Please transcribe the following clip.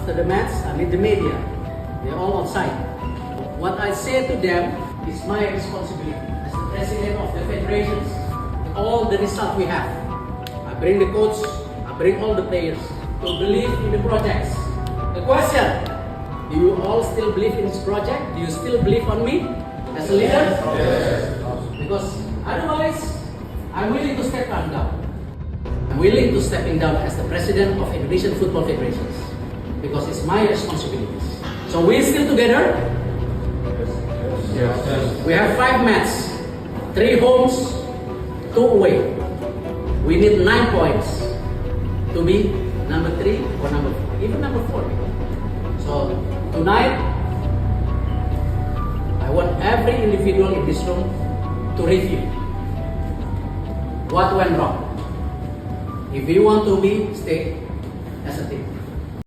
After the match, I meet the media. They're all outside. What I say to them is my responsibility as the president of the federations. All the result we have, I bring the coach, I bring all the players to believe in the projects. The question, do you all still believe in this project? Do you still believe on me as a leader? Yes. Because otherwise, I'm willing to step down. I'm willing to stepping down as the president of Indonesian Football Federations because it's my responsibilities. So we're still together. Yes. We have 5 matches, 3 homes, 2 away. We need 9 points to be number 3 or number 4, even number 4. So tonight, I want every individual in this room to review what went wrong. If we want to be stay as a team.